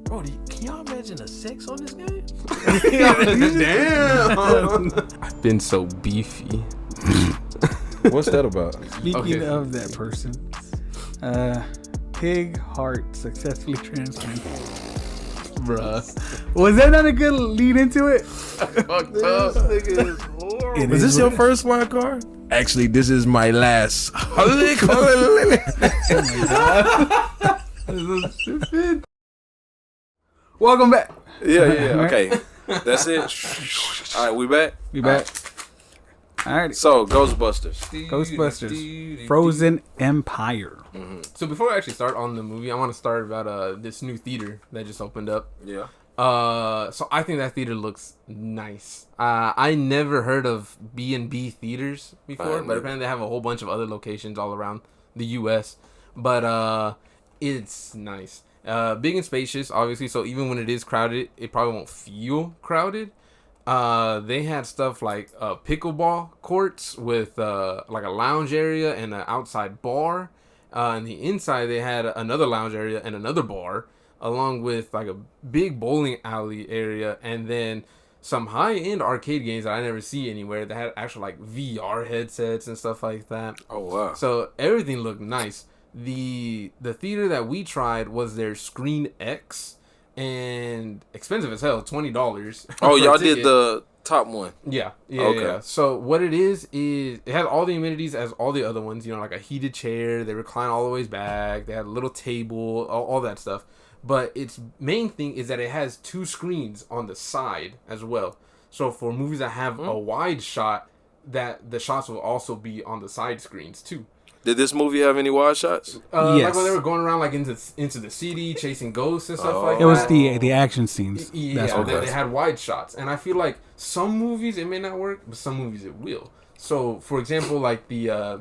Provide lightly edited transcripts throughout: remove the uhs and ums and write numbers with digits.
Bro, can y'all imagine the sex on this game? Damn. I've been so beefy. What's that about? Speaking of that person, pig heart successfully transplanted. Bruh. Was that not a good lead into it? Fucked up. Nigga is horrible. Was this your first wild card? Actually, this is my last. Welcome back. Yeah. Okay, that's it. All right, we back. We back. All right. So, Ghostbusters. Ghostbusters. Frozen Empire. So before I actually start on the movie, I want to start about this new theater that just opened up. Yeah. So I think that theater looks nice. I never heard of B&B theaters before, but apparently they have a whole bunch of other locations all around the U.S. But it's nice. Big and spacious, obviously, so even when it is crowded, it probably won't feel crowded. They had stuff like pickleball courts with like a lounge area and an outside bar. And the inside, they had another lounge area and another bar, along with like a big bowling alley area, and then some high-end arcade games that I never see anywhere. They had actual like VR headsets and stuff like that. Oh wow! So everything looked nice. The theater that we tried was their Screen X, and expensive as hell, $20. Oh, y'all did the top one. Yeah. Okay. Yeah. So what it is it has all the amenities as all the other ones. You know, like a heated chair. They recline all the ways back. They had a little table, all that stuff. But its main thing is that it has 2 screens on the side as well. So for movies that have a wide shot, that the shots will also be on the side screens too. Did this movie have any wide shots? Yes. Like when they were going around like into the city, chasing ghosts and stuff like that. It was the action scenes. Yeah, That's what they had wide shots. And I feel like some movies it may not work, but some movies it will. So for example, like the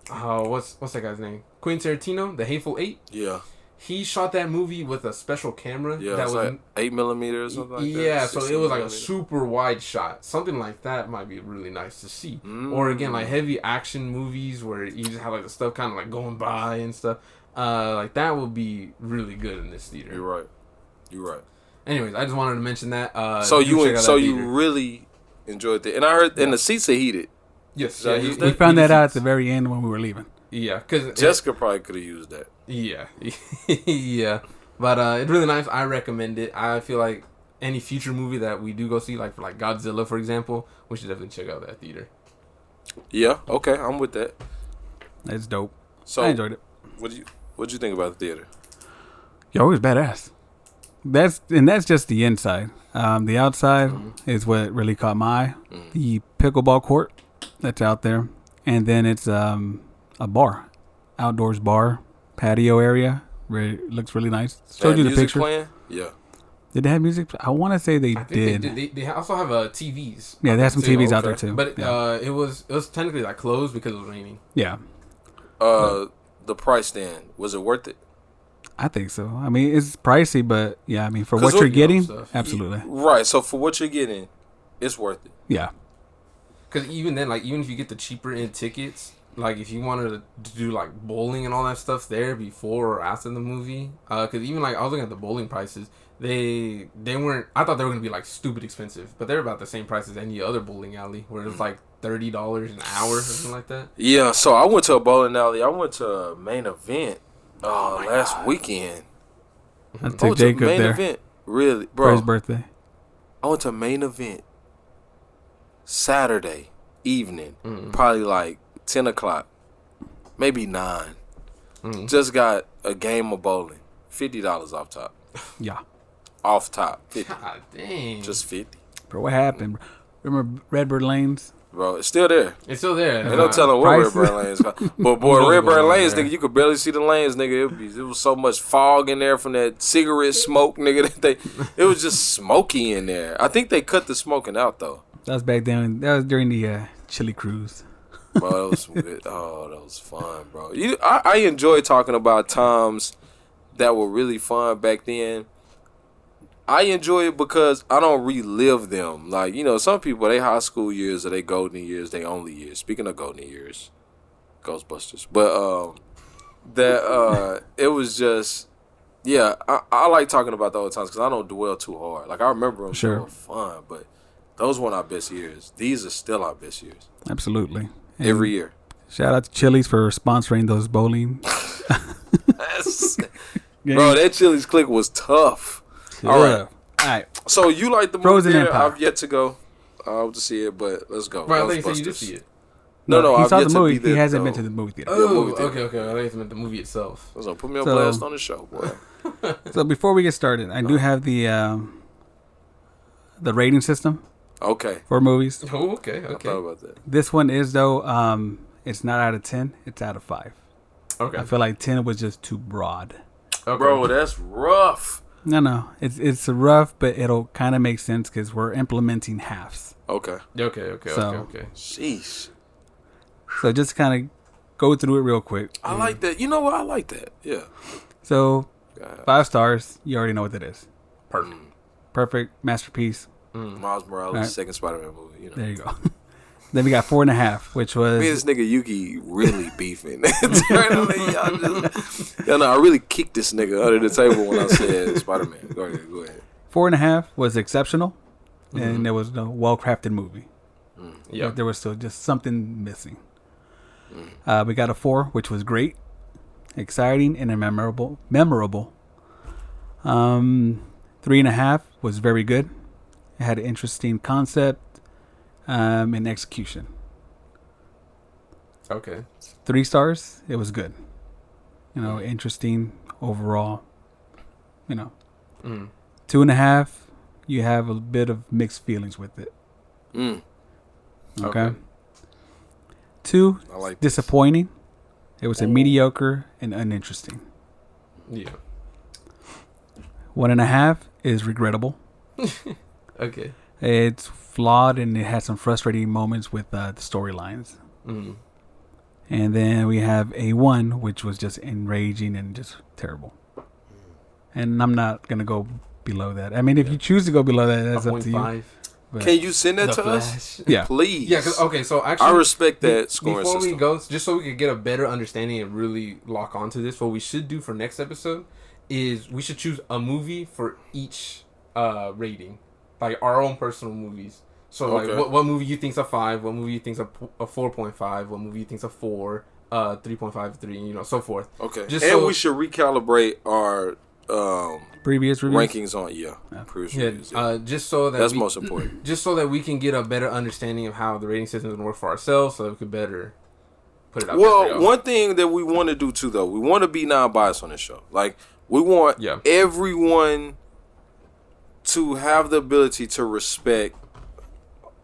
what's that guy's name? Quentin Tarantino, The Hateful Eight. Yeah. He shot that movie with a special camera. Yeah, that was like 8mm or something like that. Yeah, so it was like a 16mm. super wide shot. Something like that might be really nice to see. Or again, like heavy action movies where you just have like the stuff kind of like going by and stuff. Like that would be really good in this theater. You're right. Anyways, I just wanted to mention that. So do check out that you theater. really enjoyed it, and I heard and the seats are heated. Yes, Yeah, yeah, we found that out at the very end when we were leaving. Yeah, because Jessica probably could have used that. Yeah, yeah, but it's really nice. I recommend it. I feel like any future movie that we do go see, like for like Godzilla, for example, we should definitely check out that theater. Yeah, okay, I'm with that. It's dope. So I enjoyed it. What'd you think about the theater? Yo, it was badass. That's just the inside. The outside is what really caught my eye. The pickleball court that's out there, and then it's a bar, outdoors bar, patio area. It looks really nice. Showed you the music picture. Playing? Yeah. Did they have music? I want to say they did. They also have TVs. Yeah, they have some too. TVs out there too. But yeah. it was technically like closed because it was raining. Yeah. The price then, was it worth it? I think so. I mean, it's pricey, but yeah, I mean, for 'Cause what you're getting, stuff. absolutely. Right. So for what you're getting, it's worth it. Yeah. Because even then, like even if you get the cheaper end tickets, like if you wanted to do like bowling and all that stuff there before or after the movie, because even like I was looking at the bowling prices, they weren't. I thought they were gonna be like stupid expensive, but they're about the same price as any other bowling alley, where it's like $30 an hour or something like that. Yeah. So I went to a bowling alley. I went to a main event last weekend. I I took went to Jacob main there event. Really, for bro. his birthday. I went to main event Saturday evening, probably like 10 o'clock, maybe 9. Just got a game of bowling, $50 off top. Yeah. Off top, 50. God dang. Just 50. Bro, what happened? Remember Redbird Lanes? Bro, it's still there. It's still there. Ain't no telling what Prices. Redburn Lanes got. But boy, knows Redburn what's going Lanes, on there? nigga, you could barely see the lanes, nigga. It was so much fog in there from that cigarette smoke, nigga. That it was just smoky in there. I think they cut the smoking out though. That was back then. That was during the Chili Cruise. Bro, that was some good. Oh, that was fun, bro. I enjoy talking about times that were really fun back then. I enjoy it because I don't relive them. Like, you know, some people, they high school years or they golden years, they only years. Speaking of golden years, Ghostbusters. But it was just Yeah, I like talking about the old times because I don't dwell too hard. Like, I remember them, Sure. they were fun, but those weren't our best years. These are still our best years. Absolutely. And Every year. shout out to Chili's for sponsoring those bowling. Bro, that Chili's click was tough. All right. All right. So, you like the movie Frozen theater? Empire. I've yet to go. I hope to see it, but let's go. Right, I think you said you did Ghostbusters. see it. No, he I've saw yet the to movie. be there, He hasn't though. been to the movie theater. movie Oh, theater. okay. I thought you meant the movie itself. So put me on So- blast on the show, boy. So before we get started, I do have the rating system Okay. for movies. Oh, okay, I thought okay. about that. This one is though, it's not out of 10. It's out of 5. Okay. I feel like 10 was just too broad. Okay. Bro, that's rough. No, it's rough, but it'll kind of make sense because we're implementing halves. Okay. Okay. So- Sheesh. So just kind of go through it real quick. I like that. You know what? I like that. Yeah. So God. 5 stars. You already know what it is. Perfect. Perfect masterpiece. Miles Morales' Right. second Spider-Man movie. You know. There you go. Then we got 4.5, which was Me and this nigga Yuki really beefing. Y'all know, I really kicked this nigga under the table when I said Spider-Man. Go ahead. 4.5 was exceptional, and it was a well-crafted movie. Yeah. But there was still just something missing. We got a 4, which was great, exciting, and memorable. 3.5 was very good. It had an interesting concept and execution. Okay. 3 stars, it was good. You know, interesting overall. You know, 2.5, you have a bit of mixed feelings with it. Mm. Okay. 2, I like this. disappointing. It was a mediocre and uninteresting. Yeah. 1.5 is regrettable. Okay. It's flawed and it had some frustrating moments with the storylines. Mm. And then we have a 1, which was just enraging and just terrible. And I'm not gonna go below that. I mean, if you choose to go below that, that's up to you. 0.5. But Can you send that The to us? Flash. Yeah. Please. Yeah. Okay. So actually, I respect that scoring Before system. we go, just so we could get a better understanding and really lock onto this, what we should do for next episode is we should choose a movie for each rating, like our own personal movies. So Okay. like, what movie you think's a 5? What movie you think's a 4.5? What movie you think's a 4? 3.5, 3, you know, so forth. Okay. Just and so- we should recalibrate our previous reviews. rankings on previous Yeah. reviews. Yeah. Just so that That's we, most important. just so that we can get a better understanding of how the rating system is gonna work for ourselves, so that we could better put it out there for Well, y'all. one thing that we want to do too, though, we want to be non-biased on this show. Like, we want Yeah. everyone to have the ability to respect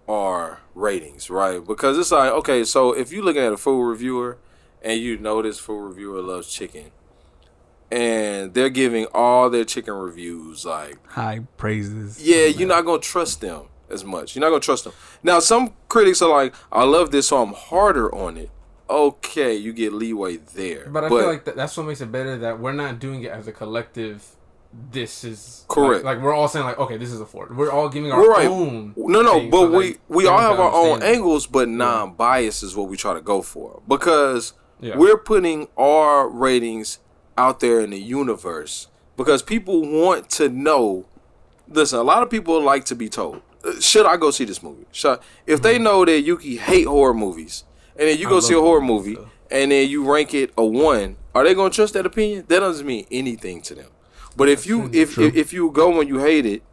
our ratings, right? Because it's like, okay, so if you're looking at a food reviewer and you know this food reviewer loves chicken, and they're giving all their chicken reviews like, High praises. yeah, you're not gonna trust them as much. You're not gonna trust them. Now, some critics are like, I love this, so I'm harder on it. Okay, you get leeway there. But I feel like that's what makes it better, that we're not doing it as a collective. This is Correct. Like we're all saying like, okay, this is a 4. We're all giving our We're right. own. No, thing, but so that we all everyone have can our own understand it. angles, but non-bias is what we try to go for, because Yeah. we're putting our ratings out there in the universe because people want to know. Listen, a lot of people like to be told, should I go see this movie? If they know that Yuki hate horror movies, and then you go love see a horror horror movie, stuff. and then you rank it a 1, are they gonna trust that opinion? That doesn't mean anything to them. But if you if you go when you hate it,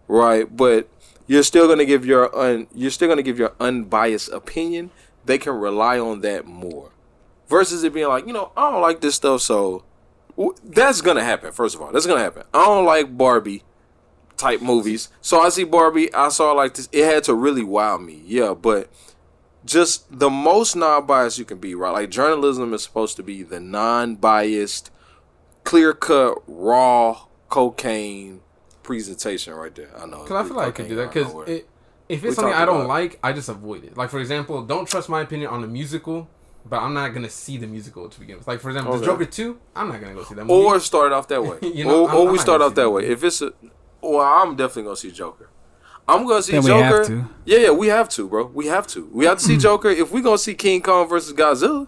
right, but you're still gonna give your unbiased opinion, they can rely on that more, versus it being like, I don't like this stuff, so that's gonna happen. First of all, that's gonna happen. I don't like Barbie type movies, so I see Barbie, I saw like this, it had to really wow me, yeah, but just the most non-biased you can be, right? Like, journalism is supposed to be the non-biased, clear-cut, raw cocaine presentation right there. I know. Because I feel like I could do that. Because if it's something I don't like, I just avoid it. Like, for example, don't trust my opinion on a musical, but I'm not going to see the musical to begin with. Like, for example, The Joker 2, I'm not going to go see that movie. Or start off that way. or we start off that way. If it's I'm definitely going to see Joker. I'm going to see Then we Joker. have to. Yeah, we have to, bro. We have to. We have to see Joker. If we going to see King Kong versus Godzilla,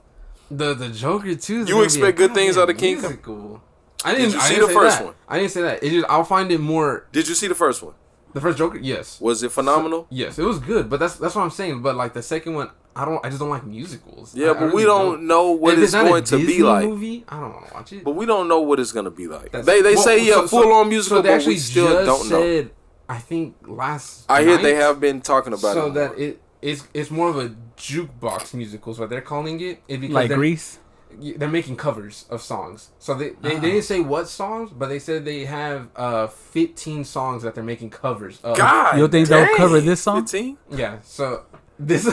The Joker 2 is You gonna expect be a good things out of King Kong? musical. Did you see the first one? I didn't say that. It just I'll find it more. Did you see the first one? The first Joker, yes. Was it phenomenal? Yes, it was good, but that's what I'm saying. But like the second one, I just don't like musicals. Yeah, I but really we don't know what it's not going a to be Disney like. movie, I don't want to watch it. But we don't know what it's going to be like. That's- They well, say full on musical, so they but actually we still just don't know. said, I think last. I hear night, they have been talking about so it. that it's more of a jukebox musical, is what they're calling it. Because Like Grease? they're making covers of songs. So they didn't say what songs, but they said they have 15 songs that they're making covers of. God, You don't think they'll cover this song? 15? Yeah, so this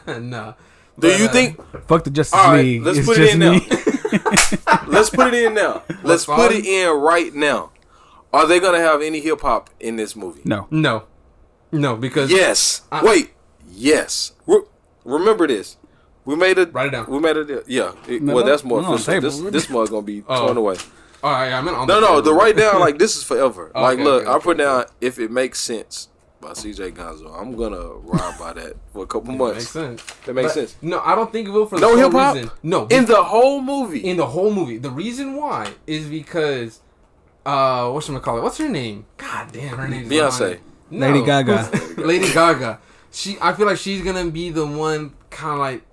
no. Do But, you think? Fuck the Justice All right, League. let's It's put it just in now. me. Let's put it in now. Let's put song? it in right now. Are they gonna have any hip hop in this movie? No. No, because Yes. Wait. Yes. Remember this. We made it. Write it down. We made it. Yeah. No, Well, that's more no, on official. table. This mug gonna be Oh. torn away. all right, I meant on No, the the write down like this is forever. Okay, Like, look, okay, I put okay. down if it makes sense by CJ Gonzo. I'm gonna ride by that for a couple months. Makes sense. That makes But, sense. No, I don't think it will for the No sole hip hop. reason. No, In the whole movie. in the whole movie. The reason why is because whatchamacallit? What's her name? God damn, her name's Beyonce. No. Lady Gaga. Lady Gaga. I feel like she's gonna be the one kind of like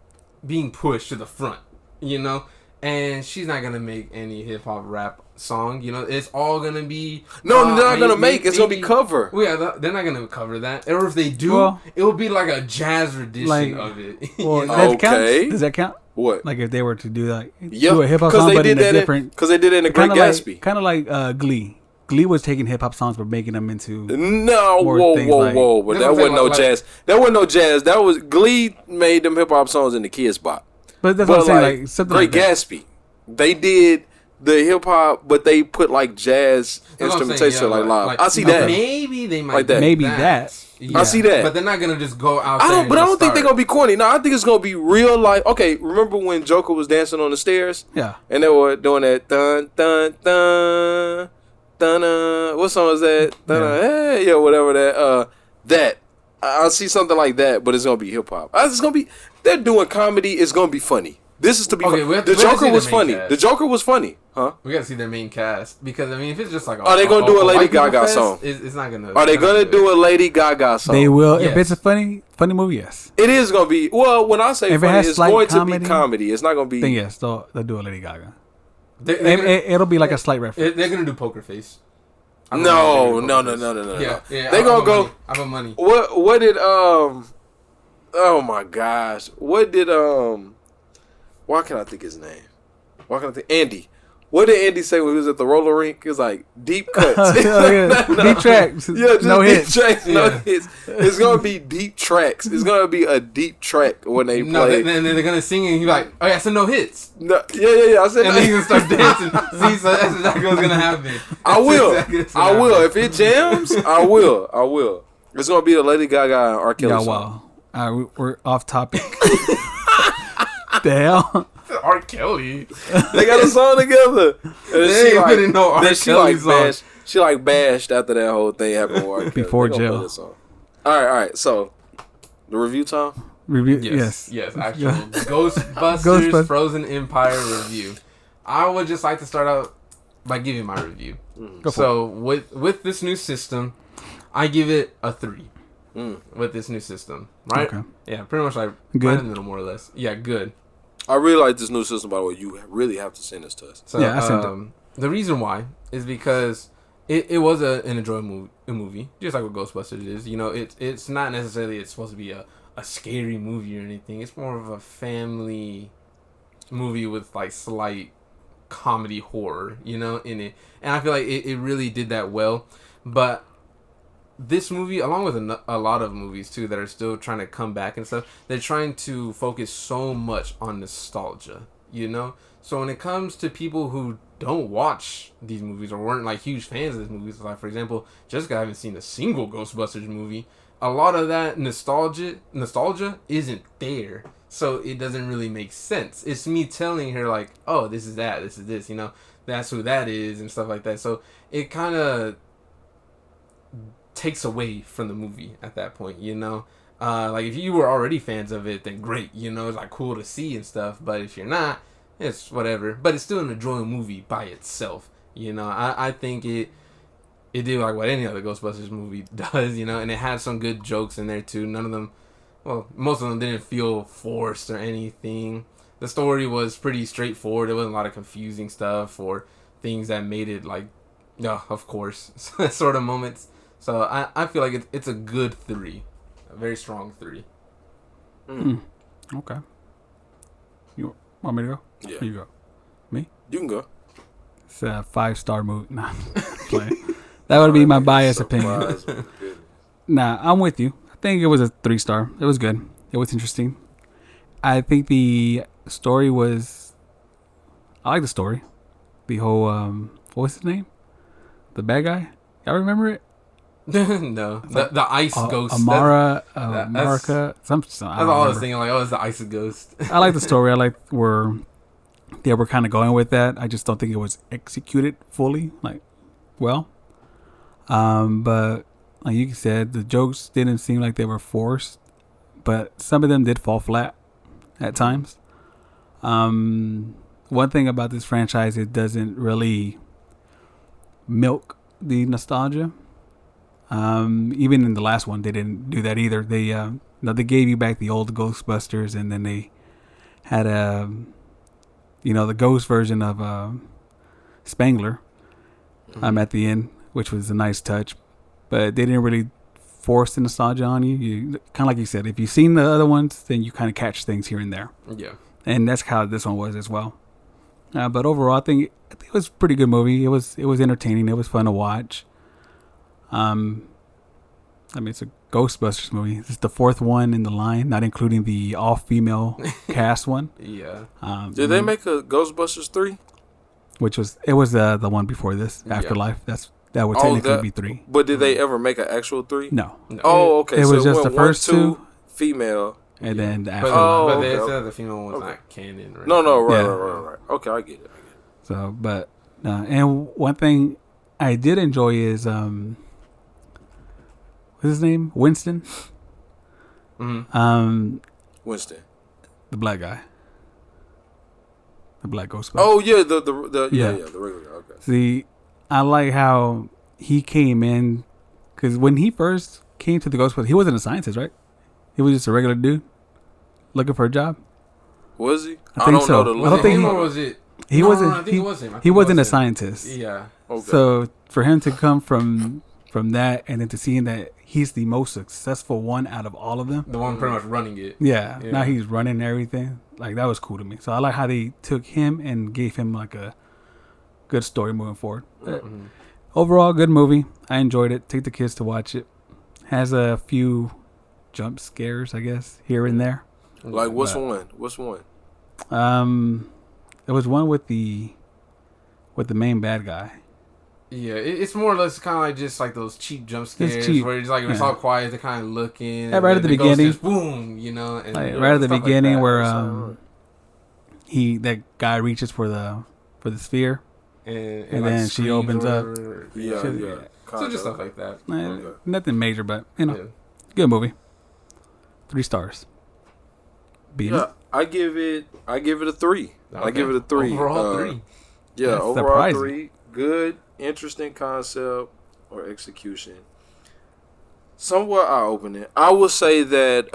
being pushed to the front, you know, and she's not gonna make any hip hop rap song, you know. It's all gonna be No, they're not gonna make. It's gonna be maybe- cover. Well, yeah, they're not gonna cover that, or if they do, Well, it will be like a jazz rendition like- of it. Well, you know? that Okay. counts? Does that count? What? Like if they were to do like Yeah, do a hip hop because song, they but did in a that. different, Because they did it in the Great Gatsby. kind of like Glee. Glee was taking hip hop songs but making them into. No, More whoa, things whoa, like- whoa! But That's that what I'm wasn't no saying, like- jazz. That wasn't no jazz. That was Glee made them hip hop songs in the Kids Bop. But that's But what I'm saying. Like something Great like that. Gatsby, they did the hip hop, but they put like jazz That's what I'm saying, instrumentation yeah, like live. like- I see okay. that. Maybe they might Like that. do Maybe that. Yeah. I see that. But they're not gonna just go out. I there don't, and but I just don't think they're start. gonna be corny. No, I think it's gonna be real life. Okay, remember when Joker was dancing on the stairs Yeah. and they were doing that dun dun dun dun? What song is that? Dun, hey, yeah, whatever that. That I see something like that, but it's gonna be hip hop. It's gonna be. They're doing comedy. It's gonna be funny. This is to be. Okay, Fun. we have The to see Joker the was main funny. cast. The Joker was funny, huh? We gotta see their main cast because I mean, if it's just like Are they gonna do a Lady white people Gaga fest, song? It's not gonna. Are they gonna do a Lady Gaga song? They will if Yes. it's a funny movie. Yes. It is gonna be. Well, when I say If it funny, has it's slight going to comedy, be comedy. It's not gonna be. Then yes, they'll do a Lady Gaga. They're gonna, It'll be like a slight reference. they're gonna do Poker Face. I don't No, know no, if they're no, gonna no, do no, no. Poker no. Face. Yeah. They gonna go. I have money. What did Oh my gosh! What did Why can't I think his name? Why can't I think Andy? What did Andy say when he was at the roller rink? He was like deep cuts. Oh, yeah. Deep tracks. Yeah, just No deep hits. tracks. No Yeah. hits. It's gonna be deep tracks. It's gonna be a deep track when they No, play. then they're gonna sing and he's like, "Oh yeah, so no hits," No, yeah. I said and then he's gonna start dancing. See, so that's exactly what's gonna happen. I will. That's exactly what's gonna I will. happen. If it jams, I will. I will. It's gonna be the Lady Gaga and R. Kelly Yeah, song. wow. All right, we're off topic. The hell? R. Kelly. They got a song together. And They ain't putting no R. then she Kelly like song. bashed. She like bashed after that whole thing happened with R. Kelly. Before They gonna jail. play this song. All right. So the review time. Review. Yes. Actual Ghostbusters, Ghostbusters. Frozen Empire review. I would just like to start out by giving my review. Go for So with this new system, I give it a 3. Mm. With this new system, right? Okay. Yeah, pretty much like Good. right in the middle, more or less. Yeah, good. I really like this new system. By the way, you really have to send this to us. So Yeah, I sent it. the reason why is because it was an enjoyable movie, just like what Ghostbusters is. You know, it's not necessarily it's supposed to be a scary movie or anything. It's more of a family movie with like slight comedy horror, you know, in it. And I feel like it really did that well. But this movie, along with a lot of movies too that are still trying to come back and stuff, they're trying to focus so much on nostalgia, you know? So when it comes to people who don't watch these movies or weren't like huge fans of these movies, like for example, Jessica, I haven't seen a single Ghostbusters movie. A lot of that nostalgia isn't there. So it doesn't really make sense. It's me telling her like, oh, this is that, this is this, you know, that's who that is and stuff like that. So it kind of takes away from the movie at that point, you know. Like if you were already fans of it, then great, you know, it's like cool to see and stuff. But if you're not, it's whatever. But it's still an enjoyable movie by itself. You know, I think it did like what any other Ghostbusters movie does, you know, and it had some good jokes in there too. None of them, well, most of them didn't feel forced or anything. The story was pretty straightforward. There wasn't a lot of confusing stuff or things that made it like, of course, sort of moments. So I feel like it's a good 3. A very strong 3. Okay. You want me to go? Yeah. You go. Me? You can go. It's a 5-star movie. Nah, playing. That would be my biased opinion. Nah, I'm with you. I think it was a 3-star. It was good. It was interesting. I think the story was... I like the story. The whole... what was his name? The bad guy? Y'all remember it? No. The ice ghost. Amara... That's Marika... all I was thinking. Like, it's the ice ghost. I like the story. I like where they were kind of going with that. I just don't think it was executed fully. Like, well... but like you said, the jokes didn't seem like they were forced, but some of them did fall flat at times. One thing about this franchise, it doesn't really milk the nostalgia. Even in the last one, they didn't do that either. They gave you back the old Ghostbusters, and then they had the ghost version of Spangler at the end, which was a nice touch, but they didn't really force the nostalgia on you. You kind of like you said, if you've seen the other ones, then you kind of catch things here and there. Yeah, and that's how this one was as well. But overall, I think it was a pretty good movie. It was entertaining. It was fun to watch. I mean, it's a Ghostbusters movie. It's the 4th one in the line, not including the all-female cast one. Yeah. Did they make a Ghostbusters 3? Which was the one before this, Afterlife. That would technically be 3. But did they ever make an actual 3? No. Oh, okay. It so was just the first 2 female, and then the But, Afterlife. but they okay. said the female one's not canon. Right? No, Yeah. right. Okay, I get it. So, but and one thing I did enjoy is what's his name? Winston. Mm-hmm. Winston, the black guy, the black Ghostbuster. Oh yeah, the regular guy. Okay. See, I like how he came in, because when he first came to the Ghostbusters, he wasn't a scientist, right? He was just a regular dude looking for a job. Was he? I think so. Know the I don't think him or was it? He No, wasn't. no, I think it was him. I think He it wasn't was a him. scientist. Yeah. Okay. So for him to come from that, and then to seeing that he's the most successful one out of all of them. The one pretty much running it. Yeah. Now he's running everything. Like, that was cool to me. So I like how they took him and gave him like a good story moving forward. Mm-hmm. Overall, good movie. I enjoyed it. Take the kids to watch it. Has a few jump scares, I guess, here and there. Like what's one? There was one with the main bad guy. Yeah, it's more or less kind of like just like those cheap jump scares cheap. where it's like it's all quiet, they're kind of looking. Yeah, right at the beginning. Just boom, you know. And Like, right at the beginning like where that guy reaches for the sphere. and then like she screams opens or up. whatever. Yeah. So just stuff like that. Okay. Nothing major, but Yeah. good movie. 3 stars. Beat Yeah, I give it a 3. I Okay. give it a 3. Overall 3. Yeah, That's overall surprising. 3. Good, interesting concept or execution. Somewhat eye-opening. I would say that.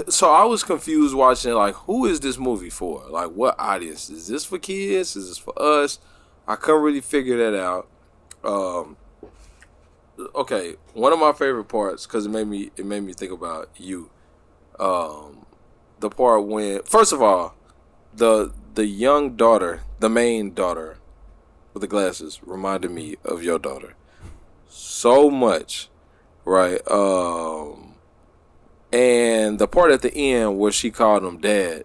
So I was confused watching. Like, who is this movie for? Like, what audience is this for? Kids? Is this for us? I couldn't really figure that out. Okay, one of my favorite parts, because it made me think about you. The part when, first of all, the young daughter, the main daughter with the glasses, reminded me of your daughter so much, right? And the part at the end where she called him dad,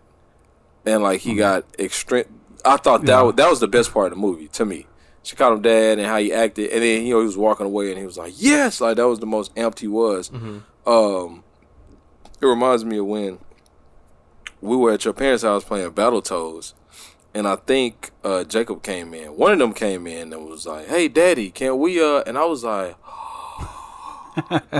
and like he got extreme. I thought that was the best part of the movie to me. She called him dad and how he acted, and then he was walking away and he was like, "Yes!" Like that was the most amped he was. Mm-hmm. It reminds me of when we were at your parents' house playing Battletoads, and I think Jacob came in. One of them came in and was like, "Hey, Daddy, can we?" And I was like,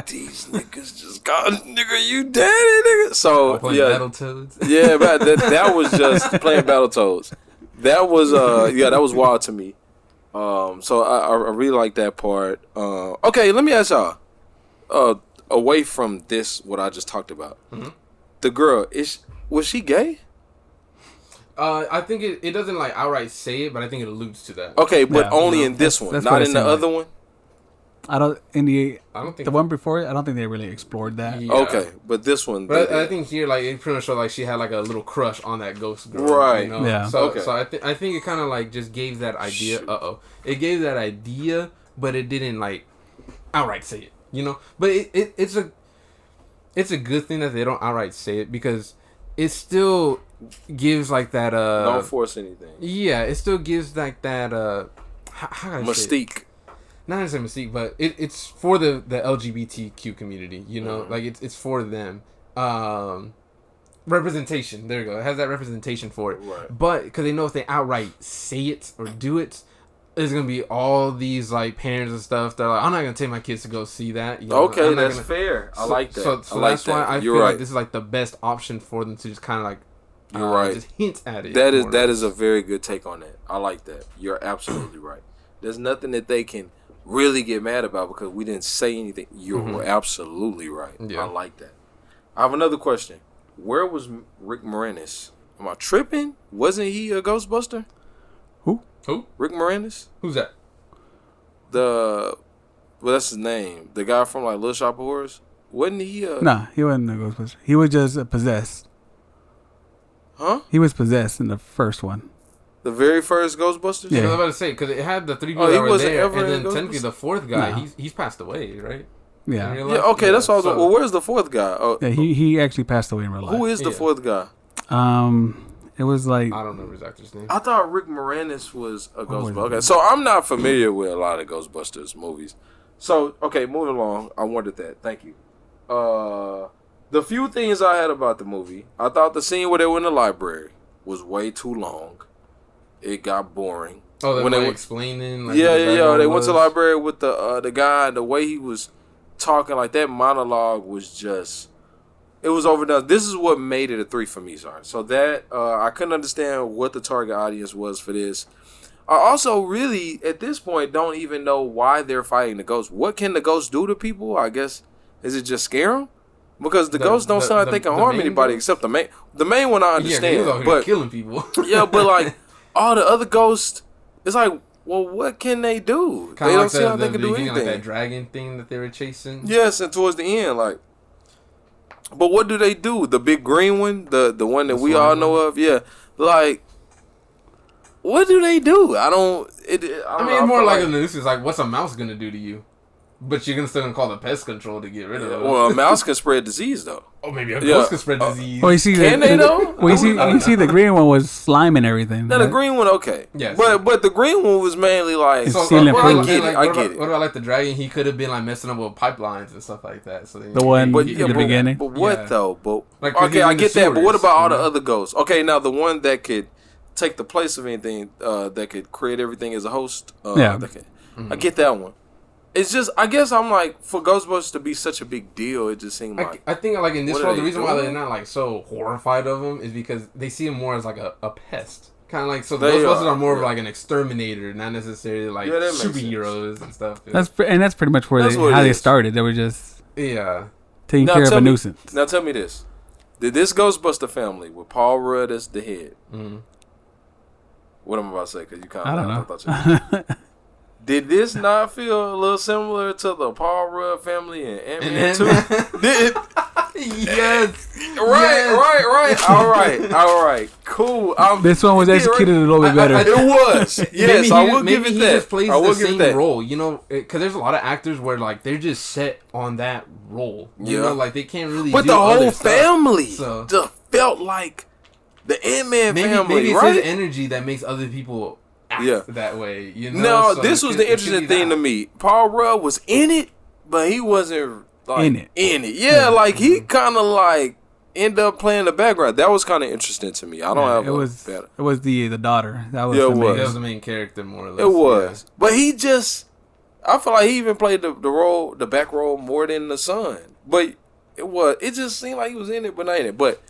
"These niggas just got nigga, you daddy, nigga." So Playing yeah, Battletoads. yeah, but that was just playing Battletoads. That was that was wild to me. So I really like that part. Okay, let me ask y'all. Away from this, what I just talked about, the girl was she gay? I think it doesn't like outright say it, but I think it alludes to that. Okay, but Yeah, only in this one, that's not what it in the seemed other like. one. I don't think the one before it. I don't think they really explored that. Yeah. Okay, but this one, But I think here, like, it pretty much showed like she had like a little crush on that ghost girl, Right. You know? Yeah. So, Okay. so I think it kind of like just gave that idea. It gave that idea, but it didn't like outright say it. You know, but it's a good thing that they don't outright say it because it still gives like that. Don't force anything. Yeah, it still gives like that. How can I say it? Mystique. Not necessarily mystique, but it's for the LGBTQ community, you know, like it's for them. Representation, there you go. It has that representation for it. Right. But because they know if they outright say it or do it, there's gonna be all these like parents and stuff that are like, I'm not gonna take my kids to go see that. You know? Okay, I'm not that's gonna... fair. I like that. So I like that's why I You're feel right. like this is like the best option for them to just kind of like You're right. just hint at it. That is more or that less. is a very good take on that. I like that. You're absolutely right. There's nothing that they can really get mad about because we didn't say anything. You're absolutely right. Yeah. I like that. I have another question. Where was Rick Moranis? Am I tripping? Wasn't he a Ghostbuster? Who? Rick Moranis? Who's that? That's his name. The guy from like Little Shop of Horrors. Wasn't he a... Nah, he wasn't a Ghostbuster. He was just possessed. Huh? He was possessed in the first one. The very first Ghostbusters? Yeah. I was about to say because it had the three people Oh, he that were wasn't there, ever and in then technically Ghostbusters? the fourth guy, No. he's passed away, right? Yeah. In real Yeah, life? okay, that's all. So- Well, where's the fourth guy? Oh, Yeah, he actually passed away in real life. who is the Yeah. fourth guy? It was like I don't remember his actor's name. I thought Rick Moranis was a was Ghostbuster. it? Okay, so I'm not familiar with a lot of Ghostbusters movies. So, okay, moving along. I wondered that. Thank you. The few things I had about the movie, I thought the scene where they were in the library was way too long. It got boring. Oh, they when were they were explaining. Like, yeah, what the yeah, yeah. background They went to the was. library with the guy, and the way he was talking, like that monologue was just, it was overdone. This is what made it a 3 for me, sorry. So that I couldn't understand what the target audience was for this. I also really, at this point, don't even know why they're fighting the ghosts. What can the ghosts do to people? I guess, is it just scare them? Because the ghosts don't sound like they can harm main anybody ghost? except the main one. I Yeah, understand, he was over here but killing people. yeah, but like all the other ghosts, it's like, well, what can they do? Kinda They don't like seem like they can do beginning, anything. Like that dragon thing that they were chasing. Yes, and towards the end, like, but what do they do? The big green one, the one that The we slime all know one? of, yeah. Like, what do they do? I don't. I I don't mean, know, it's more feel like a nuisance. Like, what's a mouse gonna do to you? But you're still gonna call the pest control to get rid of it. well, a mouse can spread disease though. Oh, maybe a Yeah. ghost can spread disease. Oh, you see Can the, they though? Well, you see the green one was slime and everything. Now the right? green one, okay. Yes. But the green one was mainly like. It's So, sealing what I food. about, get it. like, I what get about, it. what about like the dragon? He could have been like messing up with pipelines and stuff like that. So then The one But in yeah, the but, beginning. but what Yeah. though? But Like, 'cause okay, he's I in the get that. But what sewers, about all you the know? other ghosts? Okay, now the one that could take the place of anything, that could create everything as a host. Yeah. that could- I get that one. It's just, I guess I'm like, for Ghostbusters to be such a big deal, it just seemed like. I think like in this What are world, the they reason why they're doing? not like so horrified of him is because they see him more as like a pest. Kind of like, so the They Ghostbusters are, are more of yeah. like an exterminator, not necessarily like Yeah, that makes superheroes and stuff. That's pretty much where That's what how it they is. started. They were just yeah. taking Now care of tell a me- nuisance. Now tell me this: did this Ghostbuster family with Paul Rudd as the head? Mhm. What am I about to say? Because you kind I of don't know. Did this not feel a little similar to the Paul Rudd family and Ant-Man And 2? Ant-Man. Did it? Yes. Right. All right. Cool. This one was Yeah, executed a little bit I- better. It was. Yes, I will give maybe it he that. just plays I will the give it same that. role, you know, because there's a lot of actors where like they're just set on that role. You Yeah. know, like they can't really. But do the whole other stuff. family So- just felt like the Ant-Man family, maybe it's right? his energy that makes other people act Yeah. that way. You know. No, So this it was could- the it could interesting be thing that. to me. Paul Rudd was in it, but he wasn't like In it. Yeah, like he kind of like ended up playing the background. That was kind of interesting to me. I don't have it was better. it was the daughter. That was Yeah, the it main- was. That was the main character, more or less. It was, but he just. I feel like he even played the role, the back role, more than the son. But it just seemed like he was in it, but not in it. But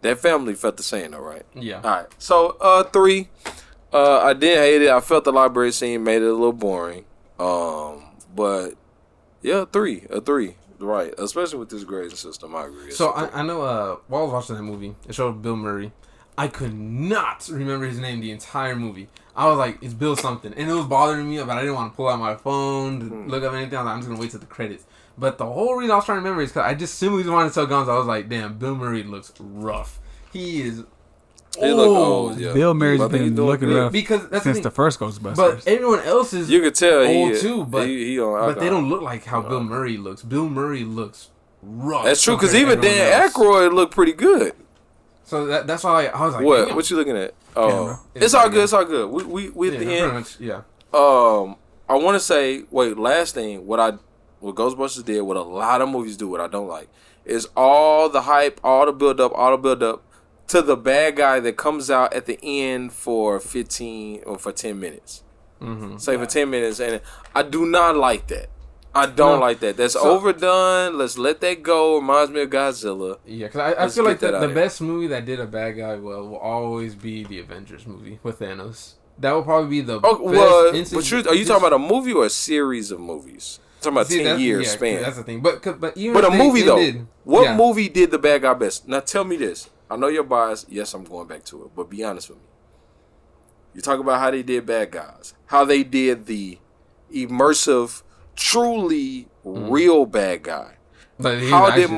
that family felt the same, though, right? Yeah. All right. So 3. I didn't hate it. I felt the library scene made it a little boring. But yeah, a three. Right, especially with this grading system, I agree. So I know while I was watching that movie, it showed Bill Murray. I could not remember his name the entire movie. I was like, it's Bill something. And it was bothering me, but I didn't want to pull out my phone to look up anything. I was like, I'm just going to wait till the credits. But the whole reason I was trying to remember is because I just simply just wanted to tell Guns. I was like, damn, Bill Murray looks rough. He is old. Yeah. Bill Murray's been looking rough because that's since the first Ghostbusters. But everyone else is you could tell old he, too, but he on but they don't look like how Bill Murray looks. Bill Murray looks rough. That's true, because compared to even everyone Dan else. Aykroyd looked pretty good. So that's why I was like, What? damn. What you looking at? Oh, Yeah, it's all good. It's all good. We at Yeah, the pretty end. much, yeah. I want to say, last thing, what Ghostbusters did, what a lot of movies do, what I don't like, is all the hype, all the build up to the bad guy that comes out at the end for 15 or for 10 minutes. Mm-hmm. Say for 10 minutes, and I do not like that. I don't like that. That's overdone. Let's let that go. Reminds me of Godzilla. Yeah, because I feel like the best movie that did a bad guy well will always be the Avengers movie with Thanos. That will probably be the best. But are you talking about a movie or a series of movies? I'm talking about 10 years span. That's the thing. But even a movie though. ended, what movie did the bad guy best? Now tell me this. I know you're biased. Yes, I'm going back to it. But be honest with me. You talk about how they did bad guys. How they did the immersive, truly real bad guy. How did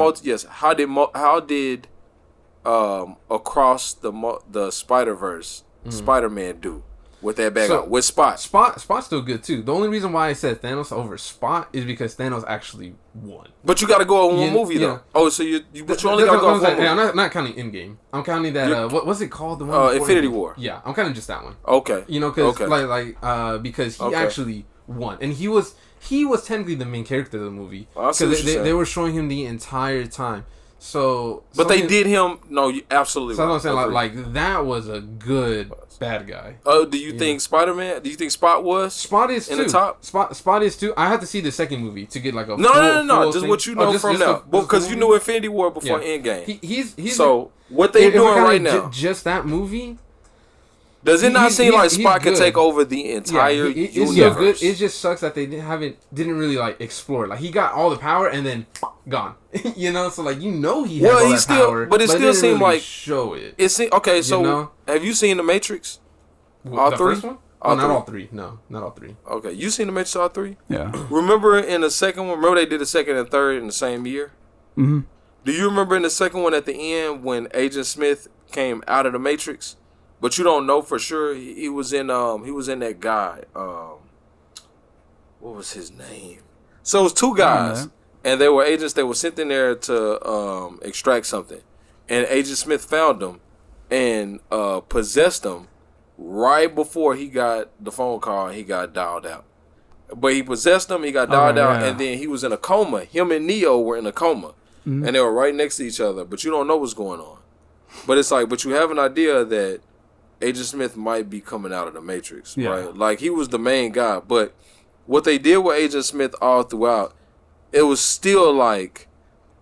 Across the Spider-Verse Spider-Man do with that bad guy with Spot? Spot's still good too. The only reason why I said Thanos over Spot is because Thanos actually won. But you got to go on one movie though. Oh, so you only got to go on one movie. I'm not counting Endgame. I'm counting that. What's it called? The one Infinity War. Yeah, I'm counting just that one. Okay. You know, because because he actually won, and he was technically the main character of the movie because they were showing him the entire time. But they did him. No, absolutely. So I'm saying like that was a good bad guy. Do you think Spider-Man? Do you think Spot was? Spot is in too. the top. Spot is too. I have to see the second movie to get like a no. Just what you know from now, because you knew Infinity War before Endgame. He's so what they doing right now? Just that movie. Does it not seem like Spot could take over the entire universe? It's so good. It just sucks that they didn't really like explore it. Like he got all the power and then gone. You know, so like he has all that power, but it still seemed really like show it. Okay. So have you seen The Matrix? All the three? First one? Not all three. No, not all three. Okay, you seen The Matrix all three? Yeah. Remember in the second one? Remember they did the second and third in the same year? Mm-hmm. Do you remember in the second one at the end when Agent Smith came out of the Matrix? But you don't know for sure. He was in that guy. What was his name? So it was two guys, and they were agents. They were sent in there to extract something, and Agent Smith found them and possessed them right before he got the phone call and he got dialed out. But he possessed them. He got dialed out, and then he was in a coma. Him and Neo were in a coma, and they were right next to each other. But you don't know what's going on. But it's like, but you have an idea that Agent Smith might be coming out of the Matrix, right? Like he was the main guy, but what they did with Agent Smith all throughout, it was still like,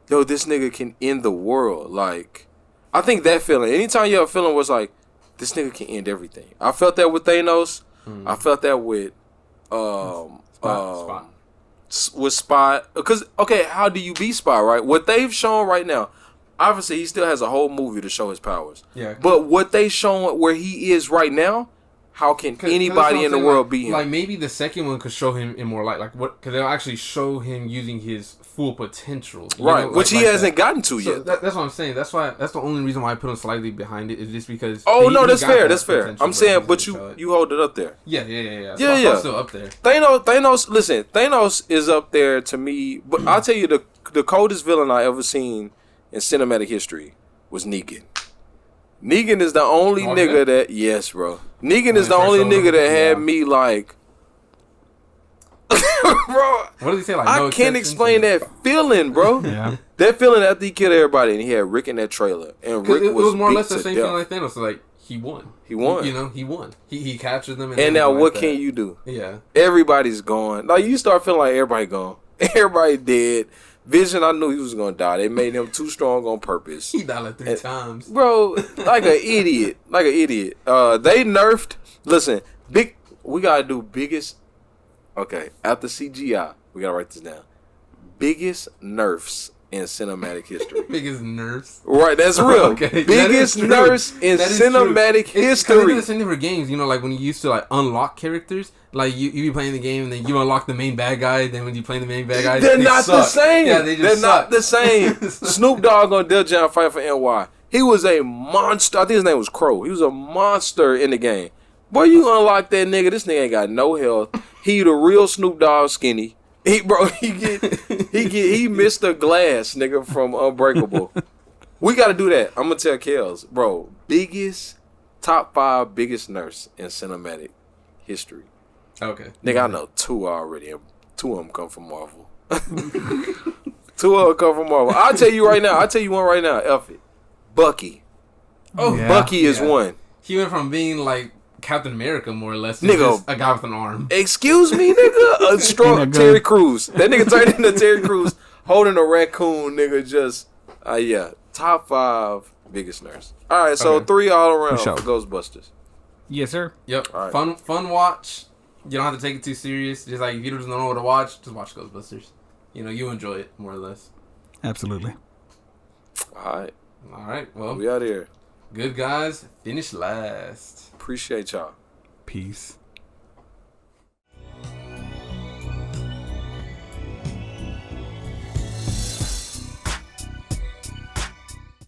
yo, this nigga can end the world. Like, I think that feeling, anytime you have a feeling was like, this nigga can end everything. I felt that with Thanos. I felt that with Spot. With Spot. Because how do you be Spot, right? What they've shown right now. Obviously, he still has a whole movie to show his powers. Yeah. But what they shown where he is right now, how can anybody in the world be him? Like maybe the second one could show him in more light. Like what? Because they'll actually show him using his full potential. Right. Which he hasn't gotten to yet. That's what I'm saying. That's the only reason why I put him slightly behind it is just because. Oh no, that's fair. That's fair. I'm saying, but you hold it up there. Yeah. Yeah. Still up there. Thanos. Listen, Thanos is up there to me. But I'll tell you the coldest villain I ever seen in cinematic history was Negan. Negan is the only nigga that bro. Negan is the only nigga that had me like bro. What did he say? Like, I can't explain that feeling, bro. Yeah. That feeling after he killed everybody and he had Rick in that trailer. And Rick it was more or less the beat to same death. feeling like Thanos. So like he won. He won. You know, he won. He captured them. And now what can you do? Yeah. Everybody's gone. Like you start feeling like everybody gone. Everybody dead. Vision, I knew he was gonna die. They made him too strong on purpose. He died like 3 times. Bro, like an idiot. They nerfed. Listen, we gotta do biggest. Okay, after CGI, we gotta write this down. Biggest nerfs in cinematic history. Biggest nerfs. Right, that's real. Okay, biggest nerfs in cinematic history. They do the same thing for games. You know, like when you used to like unlock characters, like you be playing the game and then you unlock the main bad guy. Then when you play the main bad guy, they're they not suck. the same. Yeah, they just they're suck. not the same. Snoop Dogg on Def Jam Fight for NY. He was a monster. I think his name was Crow. He was a monster in the game. Boy, you unlock that nigga. This nigga ain't got no health. He the real Snoop Dogg skinny. He missed a glass, nigga, from Unbreakable. We got to do that. I'm gonna tell Kels, bro. Top 5 biggest nurse in cinematic history. Okay, Nigga, I know 2 already, and 2 of them come from Marvel. 2 of them come from Marvel. I'll tell you right now. I'll tell you one right now. F it. Bucky. Oh, Yeah. Bucky is one. He went from being like Captain America, more or less, to Nigga. just a guy with an arm. Excuse me, nigga. A strong Terry Crews. That nigga turned into Terry Crews holding a raccoon, nigga. Just, yeah. Top 5 biggest nurse. All right, so Okay. 3 all around sure. for Ghostbusters. Yes, sir. Yep. All right. Fun watch. You don't have to take it too serious. Just like if you don't know what to watch, just watch Ghostbusters. You know, you enjoy it more or less. Absolutely. All right. All right. Well, We out here. good guys finish last. Appreciate y'all. Peace.